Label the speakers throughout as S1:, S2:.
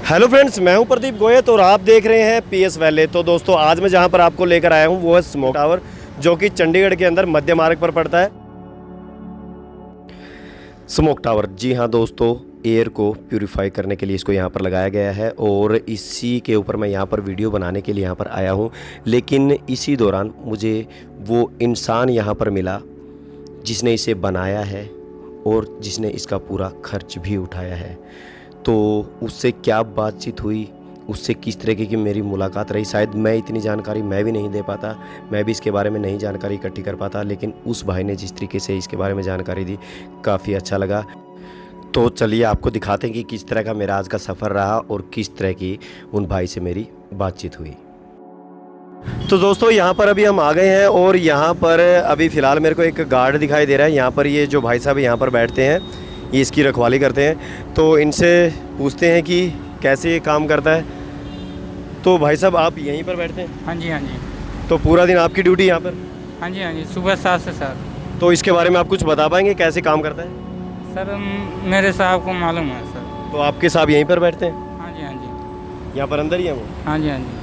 S1: Hello friends, मैं हूं प्रदीप गोयत और आप देख रहे हैं पीएस वैले। तो दोस्तों, आज मैं जहां पर आपको लेकर आया हूं वो है स्मोक टावर, जो कि चंडीगढ़ के अंदर मध्य मार्ग पर पड़ता है। स्मोक टावर, जी हां दोस्तों, एयर को प्यूरिफाई करने के लिए इसको यहाँ पर लगाया गया है और इसी के ऊपर मैं यहाँ पर वीडियो बनाने के लिए यहाँ पर आया हूँ। लेकिन इसी दौरान मुझे वो इंसान यहाँ पर मिला जिसने इसे बनाया है और जिसने इसका पूरा खर्च भी उठाया है। तो उससे क्या बातचीत हुई, उससे किस तरीके की मेरी मुलाकात रही, शायद मैं इतनी जानकारी मैं भी नहीं दे पाता, मैं भी इसके बारे में नहीं जानकारी इकट्ठी कर पाता। लेकिन उस भाई ने जिस तरीके से इसके बारे में जानकारी दी, काफ़ी अच्छा लगा। तो चलिए आपको दिखाते हैं कि किस तरह का मेरा आज का सफ़र रहा और किस तरह की उन भाई से मेरी बातचीत हुई। तो दोस्तों, यहाँ पर अभी हम आ गए हैं और यहाँ पर अभी फ़िलहाल मेरे को एक गार्ड दिखाई दे रहा है। यहाँ पर ये जो भाई साहब यहाँ पर बैठते हैं, ये इसकी रखवाली करते हैं। तो इनसे पूछते हैं कि कैसे ये काम करता है। तो भाई साहब, आप यहीं पर बैठते हैं?
S2: हाँ जी, हाँ जी।
S1: तो पूरा दिन आपकी ड्यूटी यहाँ पर?
S2: हाँ जी, हाँ जी, सुबह 7 से 7।
S1: तो इसके बारे में आप कुछ बता पाएंगे कैसे काम करता है?
S2: सर मेरे साहब को मालूम है सर।
S1: तो आपके साहब यहीं पर बैठते हैं?
S2: हाँ जी, हाँ जी।
S1: यहाँ पर अंदर ही है वो?
S2: हाँ जी, हाँ जी।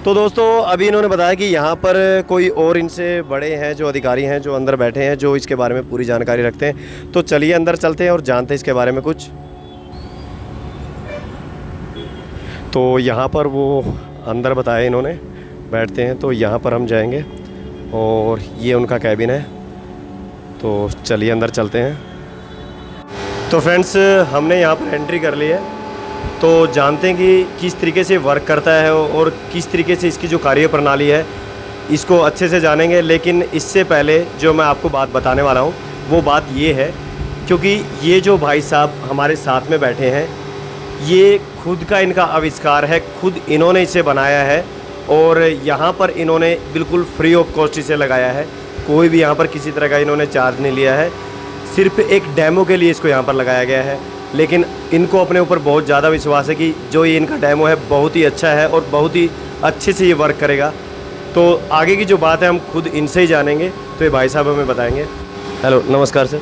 S1: तो दोस्तों, अभी इन्होंने बताया कि यहाँ पर कोई और इनसे बड़े हैं, जो अधिकारी हैं, जो अंदर बैठे हैं, जो इसके बारे में पूरी जानकारी रखते हैं। तो चलिए अंदर चलते हैं और जानते हैं इसके बारे में कुछ। तो यहाँ पर वो अंदर बताया इन्होंने बैठते हैं, तो यहाँ पर हम जाएंगे और ये उनका कैबिन है। तो चलिए अंदर चलते हैं। तो फ्रेंड्स, हमने यहाँ पर एंट्री कर ली है। तो जानते हैं कि किस तरीके से वर्क करता है और किस तरीके से इसकी जो कार्य प्रणाली है, इसको अच्छे से जानेंगे। लेकिन इससे पहले जो मैं आपको बात बताने वाला हूँ वो बात ये है, क्योंकि ये जो भाई साहब हमारे साथ में बैठे हैं, ये खुद का इनका आविष्कार है, खुद इन्होंने इसे बनाया है और यहाँ पर इन्होंने बिल्कुल फ्री ऑफ कॉस्ट इसे लगाया है। कोई भी यहाँ पर किसी तरह का इन्होंने चार्ज नहीं लिया है, सिर्फ एक डेमो के लिए इसको यहाँ पर लगाया गया है। लेकिन इनको अपने ऊपर बहुत ज़्यादा विश्वास है कि जो ये इनका डेमो है बहुत ही अच्छा है और बहुत ही अच्छे से ये वर्क करेगा। तो आगे की जो बात है हम खुद इनसे ही जानेंगे, तो ये भाई साहब हमें बताएंगे। हेलो, नमस्कार सर।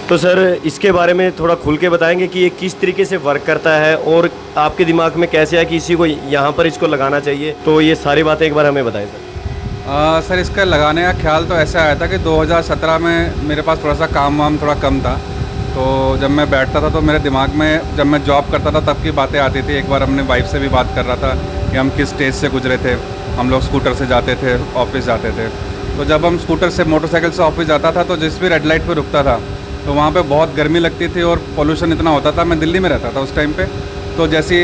S1: तो सर, इसके बारे में थोड़ा खुल के बताएंगे कि ये किस तरीके से वर्क करता है और आपके दिमाग में कैसे आया कि इसी को यहाँ पर इसको लगाना चाहिए। तो ये सारी बातें एक बार हमें बताएं सर।
S3: सर, इसका लगाने का ख्याल तो ऐसा आया था कि 2017 में मेरे पास थोड़ा सा काम वाम थोड़ा कम था। तो जब मैं बैठता था तो मेरे दिमाग में, जब मैं जॉब करता था तब की बातें आती थी। एक बार हमने वाइफ से भी बात कर रहा था कि हम किस स्टेज से गुजरे थे। हम लोग स्कूटर से जाते थे, ऑफिस जाते थे। तो जब हम स्कूटर से, मोटरसाइकिल से ऑफिस जाता था तो जिस भी रेड लाइट पर रुकता था तो वहाँ पे बहुत गर्मी लगती थी और पोल्यूशन इतना होता था। मैं दिल्ली में रहता था उस टाइम पे। तो जैसे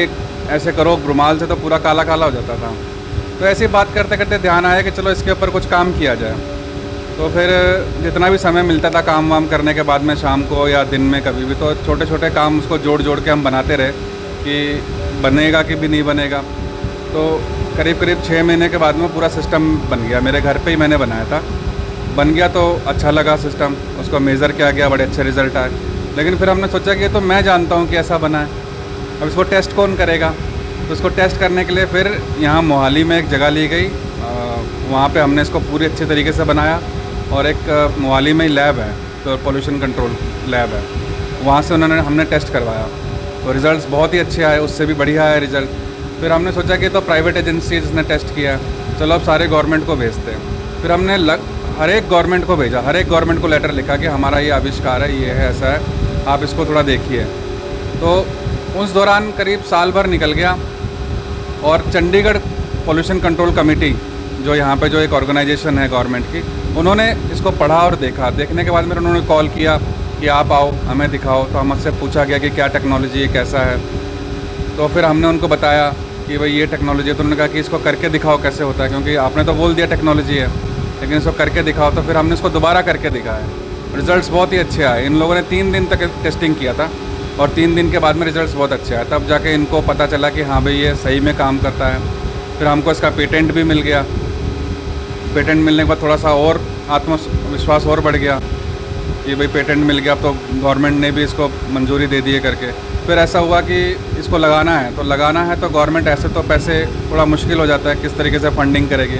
S3: ऐसे करो रुमाल से तो पूरा काला काला हो जाता था। तो ऐसी बात करते करते ध्यान आया कि चलो इसके ऊपर कुछ काम किया जाए। तो फिर जितना भी समय मिलता था काम वाम करने के बाद में, शाम को या दिन में कभी भी, तो छोटे छोटे काम उसको जोड़ जोड़ के हम बनाते रहे कि बनेगा कि भी नहीं बनेगा। तो करीब करीब 6 महीने के बाद में पूरा सिस्टम बन गया। मेरे घर पे ही मैंने बनाया था, बन गया। तो अच्छा लगा सिस्टम, उसको मेज़र किया गया, बड़े अच्छे रिज़ल्ट आए। लेकिन फिर हमने सोचा कि ये तो मैं जानता हूँ कि ऐसा बना है, अब इसको टेस्ट कौन करेगा। तो इसको टेस्ट करने के लिए फिर यहाँ मोहाली में एक जगह ली गई, वहाँ पे हमने इसको पूरी अच्छे तरीके से बनाया। और एक मोहाली में ही लैब है, तो पोल्यूशन कंट्रोल लैब है, वहाँ से हमने टेस्ट करवाया। तो रिज़ल्ट्स बहुत ही अच्छे आए, उससे भी बढ़िया है रिज़ल्ट। फिर हमने सोचा कि तो प्राइवेट एजेंसी जिसने टेस्ट किया, चलो अब सारे गवर्नमेंट को भेजते हैं। फिर हमने हर एक गवर्नमेंट को भेजा, हर एक गवर्नमेंट को लेटर लिखा कि हमारा ये आविष्कार है, ये है, ऐसा है, आप इसको थोड़ा देखिए। तो उस दौरान करीब साल भर निकल गया और चंडीगढ़ पोल्यूशन कंट्रोल कमेटी, जो यहाँ पे जो एक ऑर्गेनाइजेशन है गवर्नमेंट की, उन्होंने इसको पढ़ा और देखा। देखने के बाद में उन्होंने कॉल किया कि आप आओ, हमें दिखाओ। तो हमसे पूछा गया कि क्या टेक्नोलॉजी है, कैसा है। तो फिर हमने उनको बताया कि भाई ये टेक्नोलॉजी है। तो उन्होंने कहा कि इसको करके दिखाओ कैसे होता है, क्योंकि आपने तो बोल दिया टेक्नोलॉजी है, लेकिन इसको करके दिखाओ। तो फिर हमने इसको दोबारा करके दिखाया, रिज़ल्ट्स बहुत ही अच्छे आए। इन लोगों ने 3 दिन तक टेस्टिंग किया था और 3 दिन के बाद में रिज़ल्ट्स बहुत अच्छे आए। तब जाके इनको पता चला कि हाँ भाई ये सही में काम करता है। फिर हमको इसका पेटेंट भी मिल गया। पेटेंट मिलने के बाद थोड़ा सा और आत्मविश्वास और बढ़ गया कि भाई पेटेंट मिल गया, तो गवर्नमेंट ने भी इसको मंजूरी दे दी है करके। फिर ऐसा हुआ कि इसको लगाना है, तो गवर्नमेंट ऐसे तो पैसे थोड़ा मुश्किल हो जाता है, किस तरीके से फंडिंग करेगी।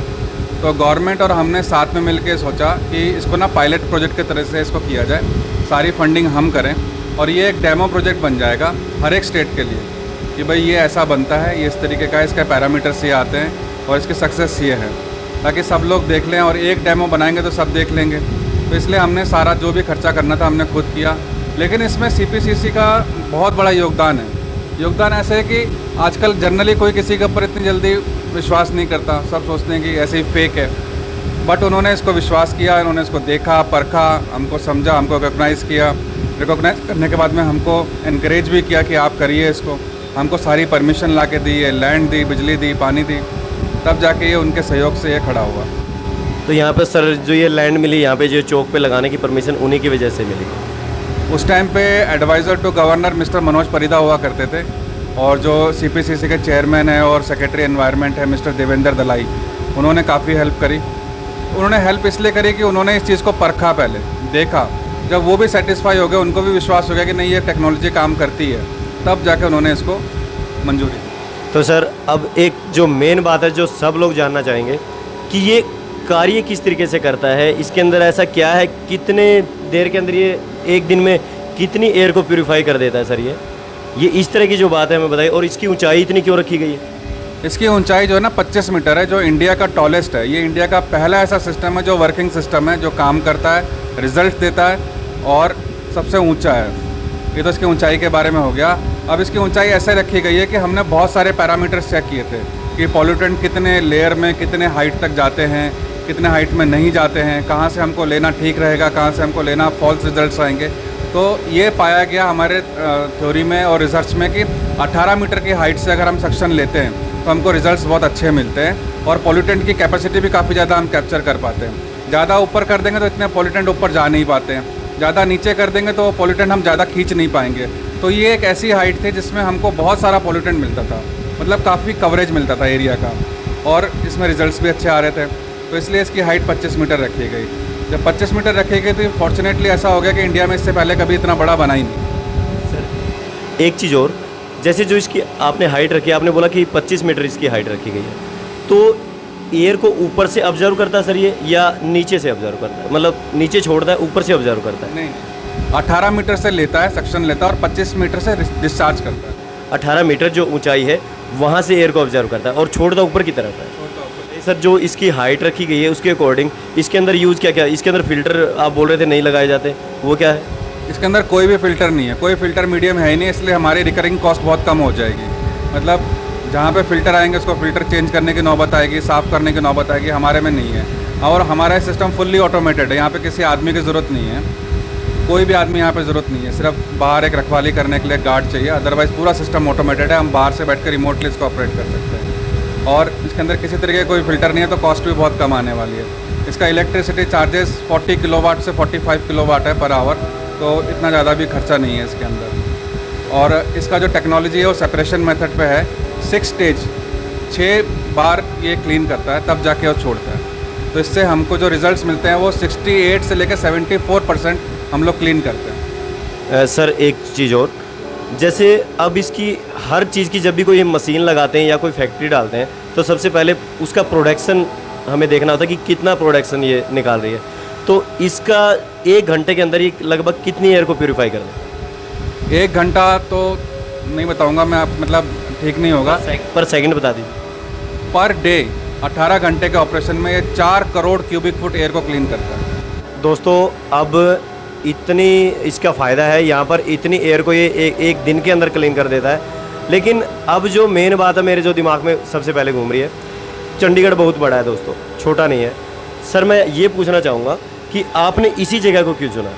S3: तो गवर्नमेंट और हमने साथ में मिलकर सोचा कि इसको ना पायलट प्रोजेक्ट की तरह से इसको किया जाए, सारी फंडिंग हम करें और ये एक डेमो प्रोजेक्ट बन जाएगा हर एक स्टेट के लिए। कि भाई ये ऐसा बनता है, ये इस तरीके का, इसका पैरामीटर्स ये आते हैं और इसकी सक्सेस ये है, ताकि सब लोग देख लें। और एक डेमो बनाएंगे तो सब देख लेंगे। तो इसलिए हमने सारा जो भी खर्चा करना था हमने खुद किया। लेकिन इसमें CPCC का बहुत बड़ा योगदान है। योगदान ऐसे है कि आजकल जनरली कोई किसी के ऊपर इतनी जल्दी विश्वास नहीं करता, सब सोचते हैं कि ऐसे ही फेक है। बट उन्होंने इसको विश्वास किया, उन्होंने इसको देखा, परखा, हमको समझा, हमको रिकॉग्नाइज़ किया। रिकॉग्नाइज करने के बाद में हमको इनकरेज भी किया कि आप करिए इसको। हमको सारी परमिशन ला के दी है, लैंड दी, बिजली दी, पानी दी, तब जाके ये उनके सहयोग से ये खड़ा हुआ।
S1: तो यहाँ पे सर जो ये लैंड मिली, यहाँ पे जो चौक पे लगाने की परमिशन उन्हीं की वजह से मिली।
S3: उस टाइम पे adviser to governor mister Manoj Parida हुआ करते थे, और जो CPCC के चेयरमैन है और सेक्रेटरी एनवायरनमेंट है मिस्टर देवेंद्र दलाई, उन्होंने काफ़ी हेल्प करी। उन्होंने हेल्प इसलिए करी कि उन्होंने इस चीज़ को परखा, पहले देखा। जब वो भी सेटिस्फाई हो गए, उनको भी विश्वास हो गया कि नहीं ये टेक्नोलॉजी काम करती है, तब जाके उन्होंने इसको मंजूरी दी।
S1: तो सर अब एक जो मेन बात है जो सब लोग जानना चाहेंगे कि ये कार्य किस तरीके से करता है, इसके अंदर ऐसा क्या है, कितने देर के अंदर ये एक दिन में कितनी एयर को प्यूरिफाई कर देता है सर ये इस तरह की जो बात है हमें बताइए। और इसकी ऊंचाई इतनी क्यों रखी गई है?
S3: इसकी ऊंचाई जो है ना 25 मीटर है, जो इंडिया का टॉलेस्ट है। ये इंडिया का पहला ऐसा सिस्टम है जो वर्किंग सिस्टम है, जो काम करता है, रिजल्ट देता है और सबसे ऊंचा है। ये तो इसकी ऊंचाई के बारे में हो गया। अब इसकी ऊंचाई ऐसे रखी गई है कि हमने बहुत सारे पैरामीटर्स चेक किए थे कि पॉल्यूटेंट कितने लेयर में, कितने हाइट तक जाते हैं, कितने हाइट में नहीं जाते हैं, कहाँ से हमको लेना ठीक रहेगा, कहाँ से हमको लेना फॉल्स रिजल्ट्स आएंगे। तो ये पाया गया हमारे थ्योरी में और रिसर्च में कि 18 मीटर की हाइट से अगर हम सक्शन लेते हैं तो हमको रिजल्ट्स बहुत अच्छे मिलते हैं, और पॉल्यूटेंट की कैपेसिटी भी काफ़ी ज़्यादा हम कैप्चर कर पाते हैं। ज़्यादा ऊपर कर देंगे तो इतने पॉल्यूटेंट ऊपर जा नहीं पाते हैं, ज़्यादा नीचे कर देंगे तो पॉल्यूटेंट हम ज़्यादा खींच नहीं पाएंगे। तो ये एक ऐसी हाइट थी जिसमें हमको बहुत सारा पॉल्यूटेंट मिलता था, मतलब काफ़ी कवरेज मिलता था एरिया का, और इसमें रिजल्ट्स भी अच्छे आ रहे थे। तो इसलिए इसकी हाइट 25 मीटर रखी गई। जब 25 मीटर रखी गई तो फॉर्चुनेटली ऐसा हो गया कि इंडिया में इससे पहले कभी इतना बड़ा बना ही नहीं।
S1: सर एक चीज़ और, जैसे जो इसकी आपने हाइट रखी है, आपने बोला कि 25 मीटर इसकी हाइट रखी गई है, तो एयर को ऊपर से ऑब्जर्व करता है सर ये, या नीचे से ऑब्जर्व करता है? मतलब नीचे छोड़ता है, ऊपर से ऑब्जर्व करता है?
S3: नहीं, 18 मीटर से लेता है, सक्शन लेता है, और 25 मीटर से डिस्चार्ज करता है।
S1: 18 मीटर जो ऊंचाई है वहाँ से एयर को ऑब्जर्व करता है और छोड़ता ऊपर की तरफ है। सर जो इसकी हाइट रखी गई है उसके अकॉर्डिंग इसके अंदर यूज़ क्या क्या है? इसके अंदर फ़िल्टर आप बोल रहे थे नहीं लगाए जाते, वो क्या है?
S3: इसके अंदर कोई भी फ़िल्टर नहीं है, कोई फ़िल्टर मीडियम है ही नहीं, इसलिए हमारी रिकरिंग कॉस्ट बहुत कम हो जाएगी। मतलब जहाँ पे फ़िल्टर आएंगे उसको फ़िल्टर चेंज करने की नौबत आएगी, साफ़ करने की नौबत आएगी, हमारे में नहीं है। और हमारा सिस्टम फुल्ली ऑटोमेटेड है, यहाँ पे किसी आदमी की ज़रूरत नहीं है, कोई भी आदमी यहाँ पे ज़रूरत नहीं है। सिर्फ बाहर एक रखवाली करने के लिए गार्ड चाहिए, अदरवाइज़ पूरा सिस्टम ऑटोमेटेड है। हम बाहर से बैठ कर रिमोटली इसको ऑपरेट कर सकते हैं, और इसके अंदर किसी तरीके का कोई फ़िल्टर नहीं है, तो कॉस्ट भी बहुत कम आने वाली है। इसका इलेक्ट्रिसिटी चार्जेस 40 किलोवाट से 45 किलोवाट है पर आवर, तो इतना ज़्यादा भी खर्चा नहीं है इसके अंदर। और इसका जो टेक्नोलॉजी है वो सेपरेशन मेथड पे है, 6 स्टेज, 6 बार ये क्लीन करता है तब जाके वो छोड़ता है। तो इससे हमको जो रिजल्ट्स मिलते हैं वो 68 से लेकर 74% हम लोग क्लीन करते हैं।
S1: सर एक चीज़ और, जैसे अब इसकी हर चीज़ की जब भी कोई मशीन लगाते हैं या कोई फैक्ट्री डालते हैं तो सबसे पहले उसका प्रोडक्शन हमें देखना होता है कि कितना प्रोडक्शन ये निकाल रही है। तो इसका 1 घंटे के अंदर ये लगभग कितनी एयर को प्यूरिफाई कर दें?
S3: 1 घंटा तो नहीं बताऊंगा मैं, मतलब ठीक नहीं होगा,
S1: पर सेकंड बता दीजिए।
S3: पर डे 18 घंटे के ऑपरेशन में ये 4 करोड़ क्यूबिक फुट एयर को क्लीन करता है।
S1: दोस्तों अब इतनी इसका फ़ायदा है, यहाँ पर इतनी एयर को ये एक दिन के अंदर क्लीन कर देता है। लेकिन अब जो मेन बात है मेरे जो दिमाग में सबसे पहले घूम रही है, चंडीगढ़ बहुत बड़ा है दोस्तों, छोटा नहीं है। सर मैं ये पूछना चाहूँगा कि आपने इसी जगह को क्यों चुना?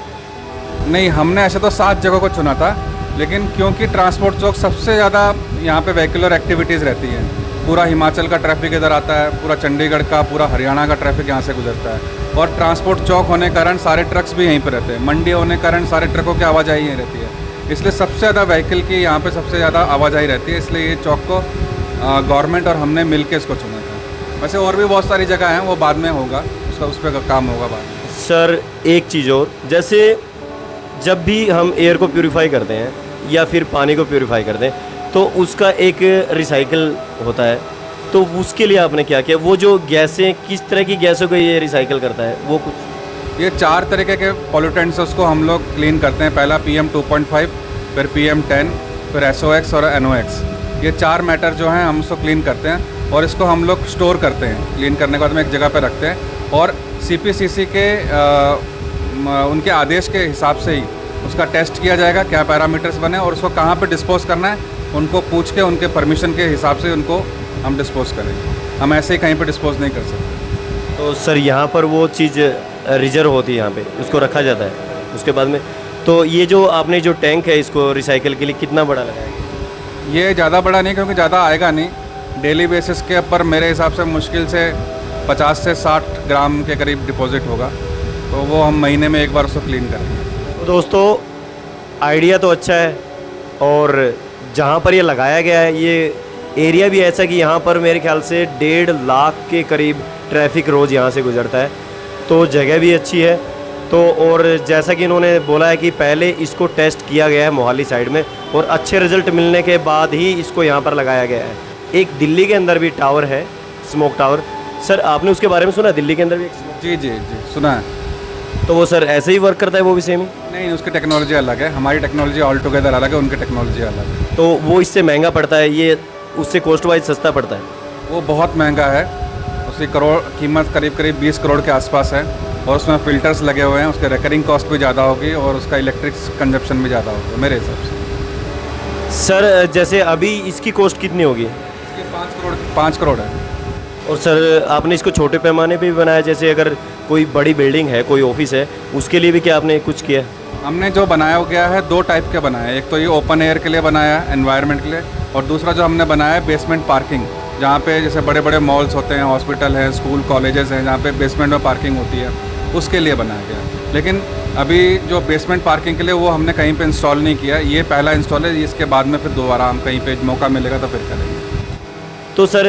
S3: नहीं, हमने ऐसे तो 7 जगह को चुना था, लेकिन क्योंकि ट्रांसपोर्ट चौक सबसे ज़्यादा यहाँ पे व्हीकुलर एक्टिविटीज़ रहती हैं। पूरा हिमाचल का ट्रैफिक इधर आता है, पूरा चंडीगढ़ का, पूरा हरियाणा का ट्रैफिक यहाँ से गुजरता है, और ट्रांसपोर्ट चौक होने के कारण सारे ट्रक्स भी यहीं पर रहते हैं। मंडी होने के कारण सारे ट्रकों की आवाजाही यहीं रहती है, इसलिए सबसे ज़्यादा व्हीकल की यहाँ पे सबसे ज़्यादा आवाजाही रहती है। इसलिए ये चौक को गवर्नमेंट और हमने मिल के इसको चुना था। वैसे और भी बहुत सारी जगह हैं, वो बाद में होगा, उसका उस पर काम होगा बाद में।
S1: सर एक चीज़ और, जैसे जब भी हम एयर को प्यूरिफाई करते हैं या फिर पानी को प्यूरिफाई करते हैं तो उसका एक रिसाइकिल होता है, तो उसके लिए आपने क्या किया? वो जो गैसें, किस तरह की गैसों को ये रिसाइकिल करता है वो कुछ?
S3: ये 4 तरीके के पॉल्यूटेंट्स उसको हम लोग क्लीन करते हैं। पहला PM 2.5, फिर PM 10, फिर SOx और NOx। ये 4 मैटर जो हैं हम उसको क्लीन करते हैं और इसको हम लोग स्टोर करते हैं। क्लीन करने के बाद में एक जगह पे रखते हैं और CPCC के उनके आदेश के हिसाब से ही उसका टेस्ट किया जाएगा, क्या पैरामीटर्स बने और उसको कहाँ पे डिस्पोज करना है, उनको पूछ के उनके परमिशन के हिसाब से उनको हम डिस्पोज करेंगे। हम ऐसे ही कहीं पे डिस्पोज नहीं कर सकते।
S1: तो सर यहाँ पर वो चीज़ रिजर्व होती है, यहाँ पे उसको रखा जाता है उसके बाद में। तो ये जो आपने जो टैंक है इसको रिसाइकिल के लिए कितना बड़ा लगाया?
S3: ये ज़्यादा बड़ा नहीं क्योंकि ज़्यादा आएगा नहीं। डेली बेसिस के ऊपर मेरे हिसाब से मुश्किल से 50 से 60 ग्राम के करीब डिपॉजिट होगा, तो वो हम महीने में एक बार उसको क्लीन करेंगे।
S1: तो दोस्तों आइडिया तो अच्छा है और जहाँ पर ये लगाया गया है ये एरिया भी ऐसा कि यहाँ पर मेरे ख्याल से 1.5 लाख के करीब ट्रैफिक रोज़ यहाँ से गुजरता है, तो जगह भी अच्छी है। तो और जैसा कि इन्होंने बोला है कि पहले इसको टेस्ट किया गया है मोहाली साइड में और अच्छे रिजल्ट मिलने के बाद ही इसको यहाँ पर लगाया गया है। एक दिल्ली के अंदर भी टावर है, स्मोक टावर। सर आपने उसके बारे में सुना, दिल्ली के अंदर भी एक स्मोक?
S3: जी सुना है।
S1: तो वो सर ऐसे ही वर्क करता है वो भी सेम ही?
S3: नहीं, उसकी टेक्नोलॉजी अलग है, हमारी टेक्नोलॉजी ऑल टुगेदर अलग है, उनकी टेक्नोलॉजी अलग है।
S1: तो वो इससे महंगा पड़ता है, ये उससे कॉस्ट वाइज सस्ता पड़ता है?
S3: वो बहुत महंगा है, उसकी कीमत करीब 20 करोड़ के आसपास है और उसमें फ़िल्टर्स लगे हुए हैं, उसके रिकरिंग कॉस्ट भी ज़्यादा होगी और उसका इलेक्ट्रिक कंजप्शन भी ज़्यादा होगा मेरे हिसाब से।
S1: सर जैसे अभी इसकी कॉस्ट कितनी होगी?
S3: इसकी 5 करोड़ है।
S1: और सर आपने इसको छोटे पैमाने पे भी बनाया, जैसे अगर कोई बड़ी बिल्डिंग है, कोई ऑफिस है, उसके लिए भी क्या आपने कुछ किया?
S3: हमने जो बनाया गया है 2 टाइप के बनाया है। एक तो ये ओपन एयर के लिए बनाया है, एनवायरनमेंट के लिए, और दूसरा जो हमने बनाया है बेसमेंट पार्किंग, जहाँ पे जैसे बड़े बड़े मॉल्स होते हैं, हॉस्पिटल हैं, स्कूल कॉलेजेस हैं, जहाँ पे बेसमेंट में पार्किंग होती है, उसके लिए बनाया गया। लेकिन अभी जो बेसमेंट पार्किंग के लिए वो हमने कहीं पे इंस्टॉल नहीं किया, ये पहला इंस्टॉल है। इसके बाद में फिर दोबारा हम कहीं पे मौका मिलेगा तो फिर करेंगे।
S1: तो सर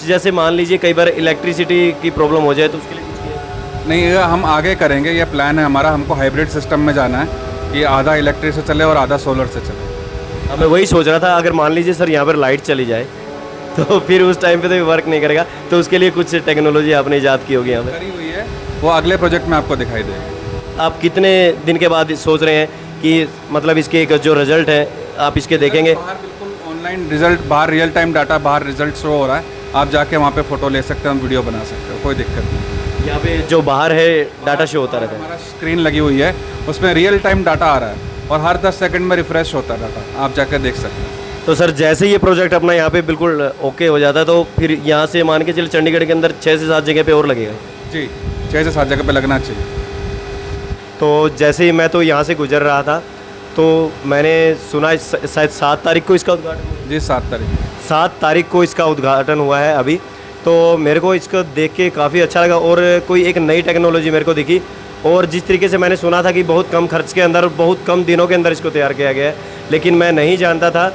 S1: जैसे मान लीजिए कई बार इलेक्ट्रिसिटी की प्रॉब्लम हो जाए तो उसके लिए कुछ किया?
S3: नहीं, ये हम आगे करेंगे, ये प्लान है हमारा। हमको हाइब्रिड सिस्टम में जाना है कि आधा इलेक्ट्रिक से चले और आधा सोलर से चले।
S1: अब मैं वही सोच रहा था, अगर मान लीजिए सर यहाँ पर लाइट चली जाए तो फिर उस टाइम पे तो वर्क नहीं करेगा, तो उसके लिए कुछ टेक्नोलॉजी आपने ईजाद की होगी यहाँ पर?
S3: करी हुई है, वो अगले प्रोजेक्ट में आपको दिखाई देगी।
S1: आप कितने दिन के बाद सोच रहे हैं कि मतलब इसके एक जो रिजल्ट है आप इसके देखेंगे?
S3: बाहर बिल्कुल ऑनलाइन रिजल्ट, बाहर रियल टाइम डाटा, बाहर रिजल्ट शो हो रहा है। आप जाके वहाँ पे फ़ोटो ले सकते हो, हम वीडियो बना सकते हो, कोई दिक्कत नहीं।
S1: यहाँ पे जो बाहर है डाटा शो होता रहता है?
S3: हमारा स्क्रीन लगी हुई है, उसमें रियल टाइम डाटा आ रहा है और हर 10 सेकंड में रिफ्रेश होता है डाटा, आप जाकर देख सकते हैं।
S1: तो सर जैसे ये प्रोजेक्ट अपना यहाँ पे बिल्कुल ओके हो जाता है तो फिर यहाँ से मान के चलिए चंडीगढ़ के अंदर 6 से 7 जगह पे और लगेगा?
S3: जी, 6 से 7 जगह पे लगना चाहिए।
S1: तो जैसे ही मैं तो यहाँ से गुजर रहा था तो मैंने सुना शायद 7 तारीख को इसका उद्घाटन?
S3: जी
S1: 7 तारीख को इसका उद्घाटन हुआ है अभी। तो मेरे को इसको देख के काफ़ी अच्छा लगा और कोई एक नई टेक्नोलॉजी मेरे को दिखी। और जिस तरीके से मैंने सुना था कि बहुत कम खर्च के अंदर, बहुत कम दिनों के अंदर इसको तैयार किया गया है, लेकिन मैं नहीं जानता था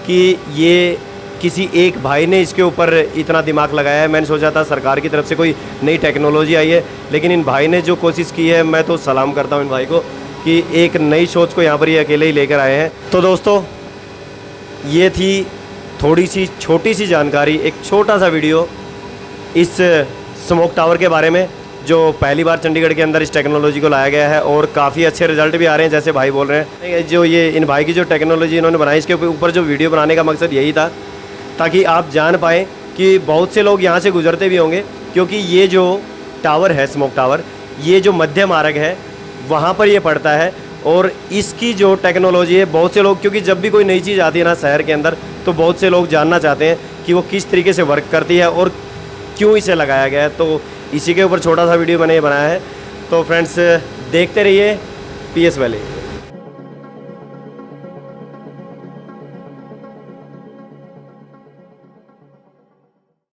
S1: कि ये किसी एक भाई ने इसके ऊपर इतना दिमाग लगाया है। मैंने सोचा था सरकार की तरफ से कोई नई टेक्नोलॉजी आई है, लेकिन इन भाई ने जो कोशिश की है, मैं तो सलाम करता हूँ इन भाई को कि एक नई सोच को यहाँ पर ये अकेले ही लेकर आए हैं। तो दोस्तों ये थी थोड़ी सी छोटी सी जानकारी, एक छोटा सा वीडियो इस स्मोक टावर के बारे में, जो पहली बार चंडीगढ़ के अंदर इस टेक्नोलॉजी को लाया गया है और काफ़ी अच्छे रिजल्ट भी आ रहे हैं जैसे भाई बोल रहे हैं। जो ये इन भाई की जो टेक्नोलॉजी इन्होंने बनाई, इसके ऊपर जो वीडियो बनाने का मकसद यही था ताकि आप जान पाएँ कि बहुत से लोग यहाँ से गुजरते भी होंगे, क्योंकि ये जो टावर है स्मोक टावर, ये जो मध्य मार्ग है वहाँ पर ये पड़ता है। और इसकी जो टेक्नोलॉजी है, बहुत से लोग, क्योंकि जब भी कोई नई चीज़ आती है ना शहर के अंदर, तो बहुत से लोग जानना चाहते हैं कि वो किस तरीके से वर्क करती है और क्यों इसे लगाया गया है। तो इसी के ऊपर छोटा सा वीडियो मैंने ये बनाया है। तो फ्रेंड्स देखते रहिए PS वैली।